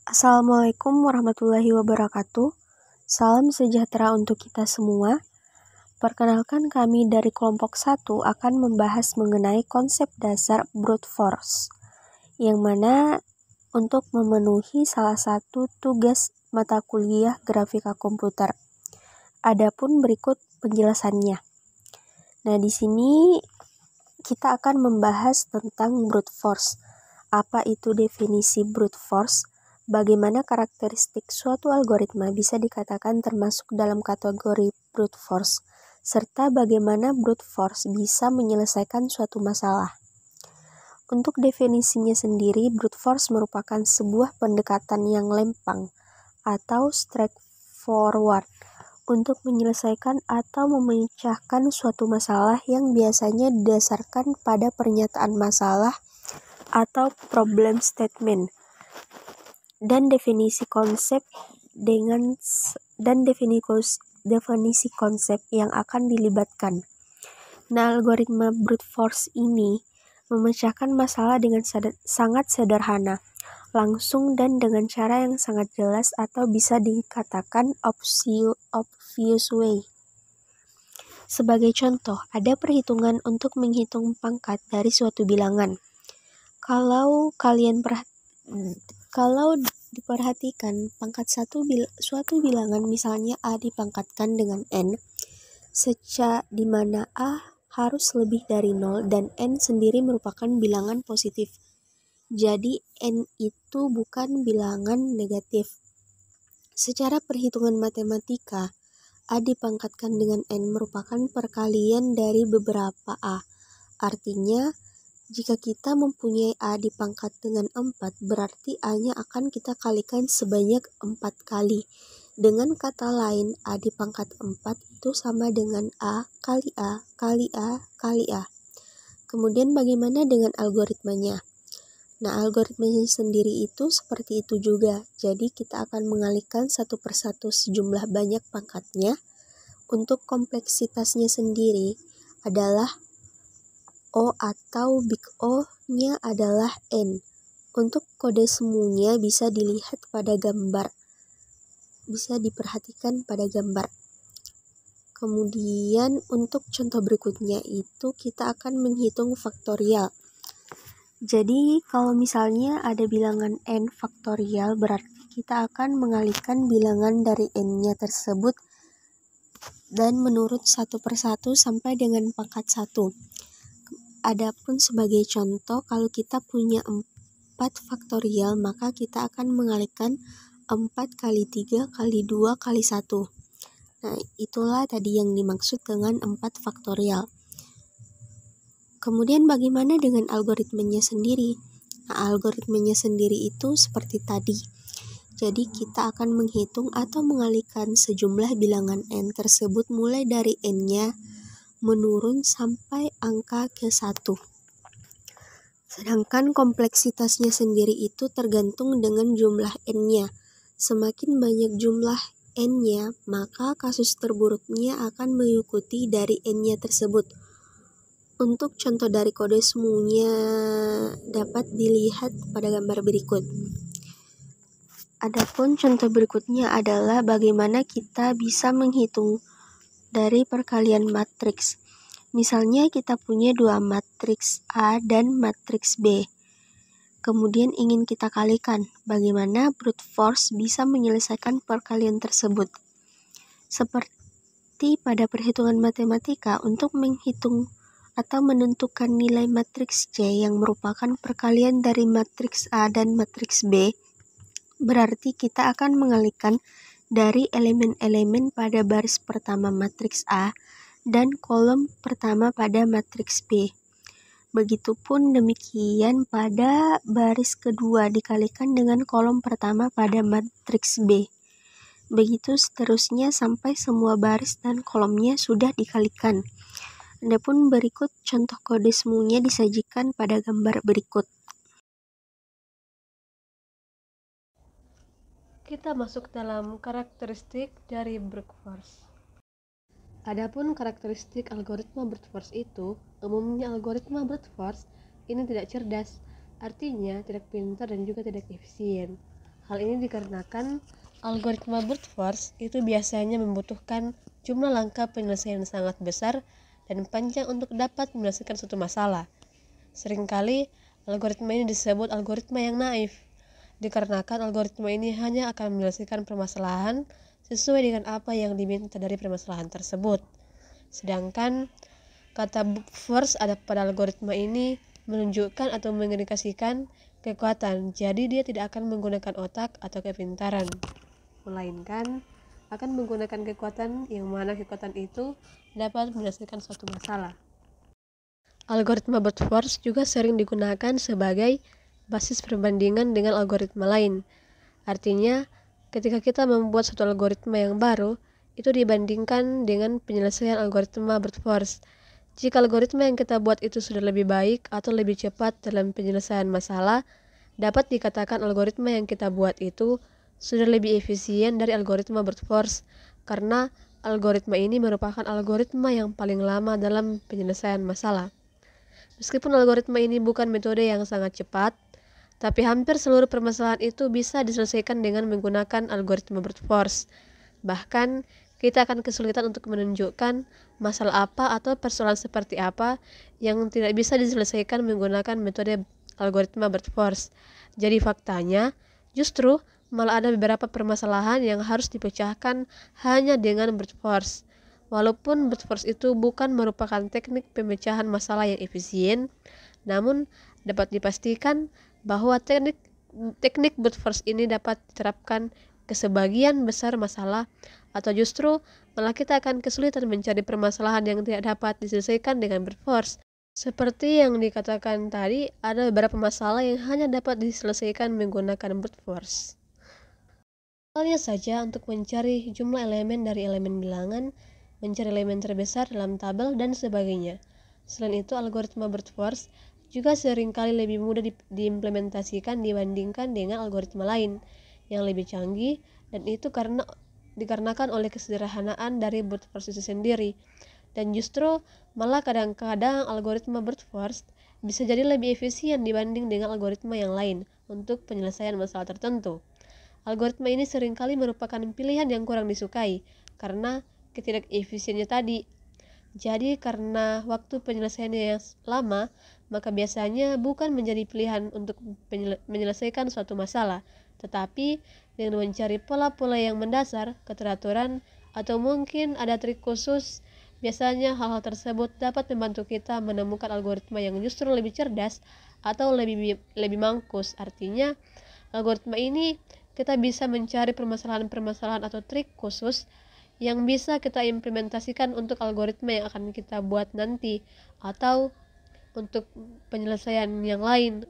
Assalamualaikum warahmatullahi wabarakatuh. Salam sejahtera untuk kita semua. Perkenalkan, kami dari kelompok 1 akan membahas mengenai konsep dasar brute force, yang mana untuk memenuhi salah satu tugas mata kuliah grafika komputer. Adapun berikut penjelasannya. Nah, di sini kita akan membahas tentang brute force. Apa itu definisi brute force? Bagaimana karakteristik suatu algoritma bisa dikatakan termasuk dalam kategori brute force, serta bagaimana brute force bisa menyelesaikan suatu masalah. Untuk definisinya sendiri, brute force merupakan sebuah pendekatan yang lempang atau straightforward untuk menyelesaikan atau memecahkan suatu masalah yang biasanya didasarkan pada pernyataan masalah atau problem statement dan definisi konsep yang akan dilibatkan. Nah, algoritma brute force ini memecahkan masalah dengan sangat sederhana, langsung, dan dengan cara yang sangat jelas atau bisa dikatakan obvious way. Sebagai contoh, ada perhitungan untuk menghitung pangkat dari suatu bilangan. Kalau diperhatikan pangkat suatu bilangan, misalnya A dipangkatkan dengan N, di mana A harus lebih dari 0 dan N sendiri merupakan bilangan positif. Jadi N itu bukan bilangan negatif. Secara perhitungan matematika, A dipangkatkan dengan N merupakan perkalian dari beberapa A. Artinya, jika kita mempunyai A dipangkat dengan 4, berarti A-nya akan kita kalikan sebanyak 4 kali. Dengan kata lain, A dipangkat 4 itu sama dengan A kali A kali A kali A. Kemudian bagaimana dengan algoritmanya? Nah, algoritmanya sendiri itu seperti itu juga. Jadi kita akan mengalihkan satu persatu sejumlah banyak pangkatnya. Untuk kompleksitasnya sendiri adalah O atau big O-nya adalah N. Untuk kode semuanya bisa dilihat pada gambar. Bisa diperhatikan pada gambar. Kemudian untuk contoh berikutnya itu kita akan menghitung faktorial. Jadi kalau misalnya ada bilangan N faktorial, berarti kita akan mengalihkan bilangan dari N-nya tersebut dan menurut satu persatu sampai dengan pangkat 1. Adapun sebagai contoh, kalau kita punya 4 faktorial, maka kita akan mengalihkan 4 kali 3 kali 2 kali 1. Nah, itulah tadi yang dimaksud dengan 4 faktorial. Kemudian bagaimana dengan algoritmanya sendiri? Nah, algoritmanya sendiri itu seperti tadi. Jadi kita akan menghitung atau mengalihkan sejumlah bilangan N tersebut mulai dari N-nya menurun sampai angka ke 1. Sedangkan kompleksitasnya sendiri itu tergantung dengan jumlah N-nya. Semakin banyak jumlah N-nya, maka kasus terburuknya akan mengikuti dari N-nya tersebut. Untuk contoh dari kode semuanya dapat dilihat pada gambar berikut. Adapun contoh berikutnya adalah bagaimana kita bisa menghitung dari perkalian matriks. Misalnya kita punya 2 matriks A dan matriks B. Kemudian ingin kita kalikan. Bagaimana brute force bisa menyelesaikan perkalian tersebut? Seperti pada perhitungan matematika, untuk menghitung atau menentukan nilai matriks C yang merupakan perkalian dari matriks A dan matriks B, berarti kita akan mengalihkan dari elemen-elemen pada baris pertama matriks A dan kolom pertama pada matriks B. Begitupun demikian pada baris kedua dikalikan dengan kolom pertama pada matriks B. Begitu seterusnya sampai semua baris dan kolomnya sudah dikalikan. Adapun berikut contoh kode semuanya disajikan pada gambar berikut. Kita masuk dalam karakteristik dari brute force. Adapun karakteristik algoritma brute force itu, umumnya algoritma brute force ini tidak cerdas, artinya tidak pintar dan juga tidak efisien. Hal ini dikarenakan algoritma brute force itu biasanya membutuhkan jumlah langkah penyelesaian sangat besar dan panjang untuk dapat menyelesaikan suatu masalah. Seringkali algoritma ini disebut algoritma yang naif, dikarenakan algoritma ini hanya akan menyelesaikan permasalahan sesuai dengan apa yang diminta dari permasalahan tersebut. Sedangkan kata brute force ada pada algoritma ini menunjukkan atau mengindikasikan kekuatan, jadi dia tidak akan menggunakan otak atau kepintaran, melainkan akan menggunakan kekuatan yang mana kekuatan itu dapat menyelesaikan suatu masalah. Algoritma brute force juga sering digunakan sebagai basis perbandingan dengan algoritma lain. Artinya, ketika kita membuat suatu algoritma yang baru, itu dibandingkan dengan penyelesaian algoritma brute force. Jika algoritma yang kita buat itu sudah lebih baik atau lebih cepat dalam penyelesaian masalah, dapat dikatakan algoritma yang kita buat itu sudah lebih efisien dari algoritma brute force, karena algoritma ini merupakan algoritma yang paling lama dalam penyelesaian masalah. Meskipun algoritma ini bukan metode yang sangat cepat, tapi hampir seluruh permasalahan itu bisa diselesaikan dengan menggunakan algoritma brute force. Bahkan, kita akan kesulitan untuk menunjukkan masalah apa atau persoalan seperti apa yang tidak bisa diselesaikan menggunakan metode algoritma brute force. Jadi faktanya, justru malah ada beberapa permasalahan yang harus dipecahkan hanya dengan brute force. Walaupun brute force itu bukan merupakan teknik pemecahan masalah yang efisien, namun dapat dipastikan bahwa teknik brute force ini dapat diterapkan ke sebagian besar masalah, atau justru malah kita akan kesulitan mencari permasalahan yang tidak dapat diselesaikan dengan brute force. Seperti yang dikatakan tadi, ada beberapa masalah yang hanya dapat diselesaikan menggunakan brute force. Halnya saja untuk mencari jumlah elemen dari elemen bilangan, mencari elemen terbesar dalam tabel, dan sebagainya. Selain itu, algoritma brute force juga seringkali lebih mudah diimplementasikan dibandingkan dengan algoritma lain yang lebih canggih, dan itu dikarenakan oleh kesederhanaan dari brute force itu sendiri. Dan justru malah kadang-kadang algoritma brute force bisa jadi lebih efisien dibanding dengan algoritma yang lain untuk penyelesaian masalah tertentu. Algoritma ini seringkali merupakan pilihan yang kurang disukai karena ketidakefisiennya tadi. Jadi karena waktu penyelesaiannya yang lama, maka biasanya bukan menjadi pilihan untuk menyelesaikan suatu masalah, tetapi dengan mencari pola-pola yang mendasar, keteraturan, atau mungkin ada trik khusus, biasanya hal-hal tersebut dapat membantu kita menemukan algoritma yang justru lebih cerdas atau lebih mangkus. Artinya, algoritma ini kita bisa mencari permasalahan-permasalahan atau trik khusus yang bisa kita implementasikan untuk algoritma yang akan kita buat nanti, atau untuk penyelesaian yang lain.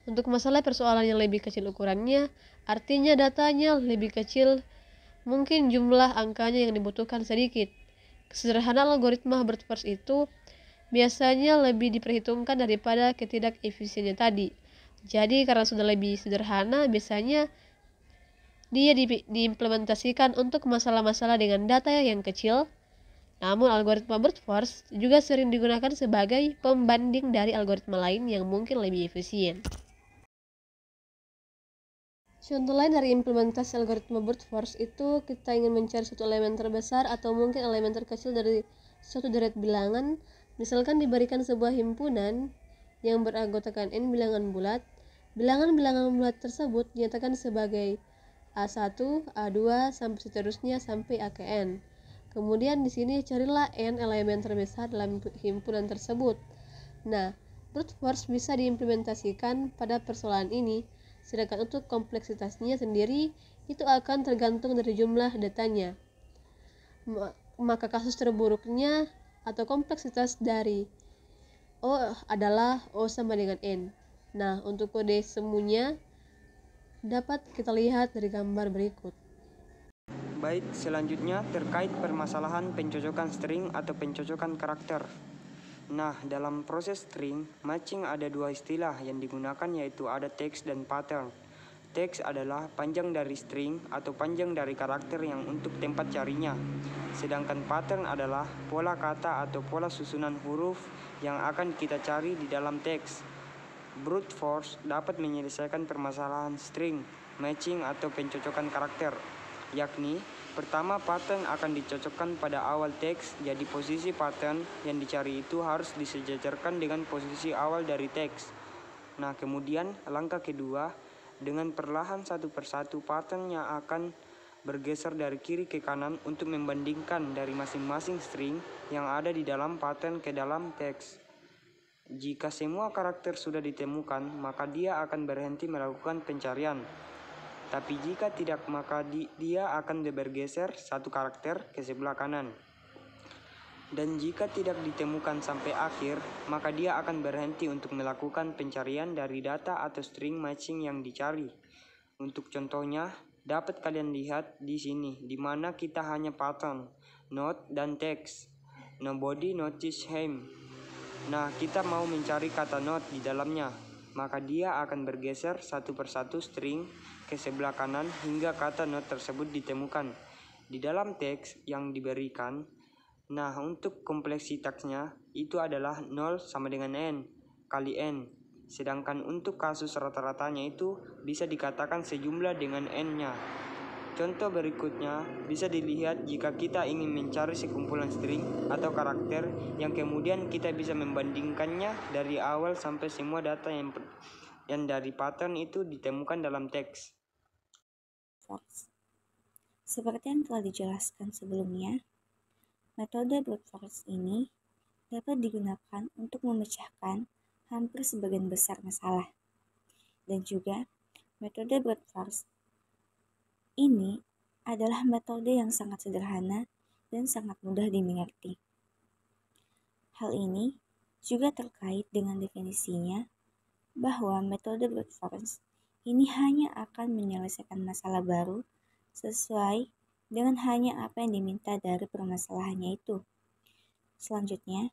Untuk masalah persoalan yang lebih kecil ukurannya, artinya datanya lebih kecil, mungkin jumlah angkanya yang dibutuhkan sedikit. Kesederhanaan algoritma brute force itu biasanya lebih diperhitungkan daripada ketidakefisiennya tadi. Jadi karena sudah lebih sederhana, biasanya dia diimplementasikan untuk masalah-masalah dengan data yang kecil. Namun algoritma brute force juga sering digunakan sebagai pembanding dari algoritma lain yang mungkin lebih efisien. Contoh lain dari implementasi algoritma brute force itu kita ingin mencari suatu elemen terbesar atau mungkin elemen terkecil dari suatu deret bilangan. Misalkan diberikan sebuah himpunan yang beranggotakan n bilangan bulat. Bilangan-bilangan bulat tersebut dinyatakan sebagai A1, A2, sampai seterusnya sampai A ke N. Kemudian di sini carilah N elemen terbesar dalam himpunan tersebut. Nah, brute force bisa diimplementasikan pada persoalan ini, sedangkan untuk kompleksitasnya sendiri itu akan tergantung dari jumlah datanya. Maka kasus terburuknya atau kompleksitas dari O adalah O sama dengan N. Nah, untuk kode semuanya dapat kita lihat dari gambar berikut. Baik, selanjutnya terkait permasalahan pencocokan string atau pencocokan karakter. Nah, dalam proses string, matching ada dua istilah yang digunakan, yaitu ada teks dan pattern. Teks adalah panjang dari string atau panjang dari karakter yang untuk tempat carinya. Sedangkan pattern adalah pola kata atau pola susunan huruf yang akan kita cari di dalam teks. Brute force dapat menyelesaikan permasalahan string matching atau pencocokan karakter, yakni pertama pattern akan dicocokkan pada awal teks, jadi posisi pattern yang dicari itu harus disejajarkan dengan posisi awal dari teks. Nah, kemudian langkah kedua, dengan perlahan satu persatu patternnya akan bergeser dari kiri ke kanan untuk membandingkan dari masing-masing string yang ada di dalam pattern ke dalam teks. Jika semua karakter sudah ditemukan, maka dia akan berhenti melakukan pencarian. Tapi jika tidak, maka dia akan bergeser satu karakter ke sebelah kanan. Dan jika tidak ditemukan sampai akhir, maka dia akan berhenti untuk melakukan pencarian dari data atau string matching yang dicari. Untuk contohnya, dapat kalian lihat di sini, di mana kita hanya pattern, note, dan teks. Nobody noticed him. Nah, kita mau mencari kata note di dalamnya, maka dia akan bergeser satu persatu string ke sebelah kanan hingga kata note tersebut ditemukan di dalam teks yang diberikan. Nah, untuk kompleksitasnya itu adalah 0 sama dengan n kali n. Sedangkan untuk kasus rata-ratanya itu bisa dikatakan sejumlah dengan n-nya. Contoh berikutnya bisa dilihat jika kita ingin mencari sekumpulan string atau karakter yang kemudian kita bisa membandingkannya dari awal sampai semua data yang dari pattern itu ditemukan dalam teks. Seperti yang telah dijelaskan sebelumnya, metode brute force ini dapat digunakan untuk memecahkan hampir sebagian besar masalah. Dan juga, metode brute force ini adalah metode yang sangat sederhana dan sangat mudah dimengerti. Hal ini juga terkait dengan definisinya bahwa metode brute force ini hanya akan menyelesaikan masalah baru sesuai dengan hanya apa yang diminta dari permasalahannya itu. Selanjutnya,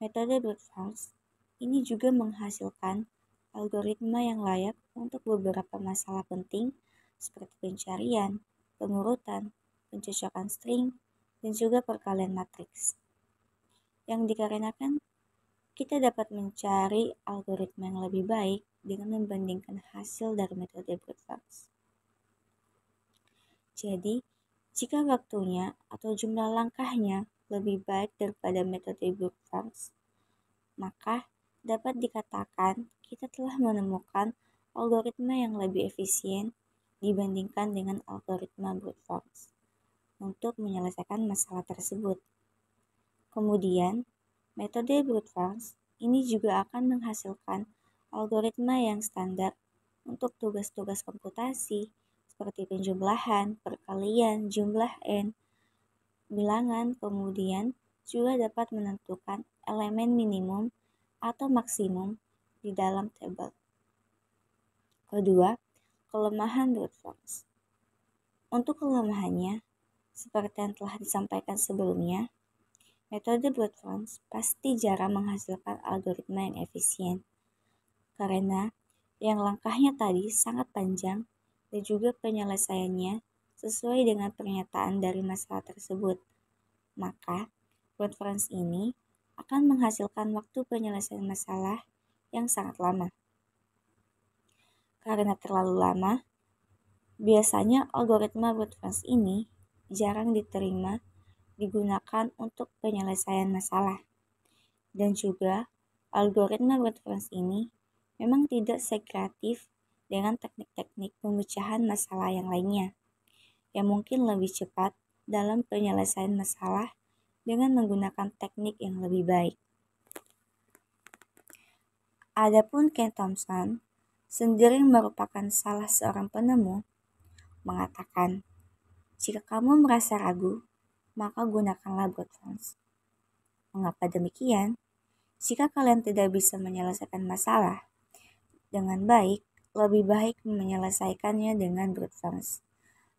metode brute force ini juga menghasilkan algoritma yang layak untuk beberapa masalah penting seperti pencarian, pengurutan, pencocokan string, dan juga perkalian matriks. Yang dikarenakan kita dapat mencari algoritma yang lebih baik dengan membandingkan hasil dari metode brute force. Jadi, jika waktunya atau jumlah langkahnya lebih baik daripada metode brute force, maka dapat dikatakan kita telah menemukan algoritma yang lebih efisien dibandingkan dengan algoritma brute force untuk menyelesaikan masalah tersebut. Kemudian, metode brute force ini juga akan menghasilkan algoritma yang standar untuk tugas-tugas komputasi seperti penjumlahan, perkalian, jumlah n, bilangan, kemudian juga dapat menentukan elemen minimum atau maksimum di dalam tabel. Kedua, kelemahan brute force. Untuk kelemahannya, seperti yang telah disampaikan sebelumnya, metode brute force pasti jarang menghasilkan algoritma yang efisien, karena yang langkahnya tadi sangat panjang dan juga penyelesaiannya sesuai dengan pernyataan dari masalah tersebut. Maka, brute force ini akan menghasilkan waktu penyelesaian masalah yang sangat lama. Karena terlalu lama, biasanya algoritma brute force ini jarang digunakan untuk penyelesaian masalah. Dan juga, algoritma brute force ini memang tidak sekreatif dengan teknik-teknik pemecahan masalah yang lainnya, yang mungkin lebih cepat dalam penyelesaian masalah dengan menggunakan teknik yang lebih baik. Adapun Ken Thompson sendiri merupakan salah seorang penemu, mengatakan, jika kamu merasa ragu, maka gunakanlah brute force. Mengapa demikian? Jika kalian tidak bisa menyelesaikan masalah dengan baik, lebih baik menyelesaikannya dengan brute force.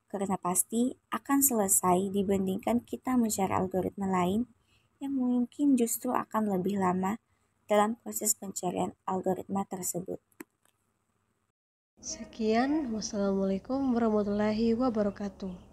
Karena pasti akan selesai dibandingkan kita mencari algoritma lain yang mungkin justru akan lebih lama dalam proses pencarian algoritma tersebut. Sekian, wassalamualaikum warahmatullahi wabarakatuh.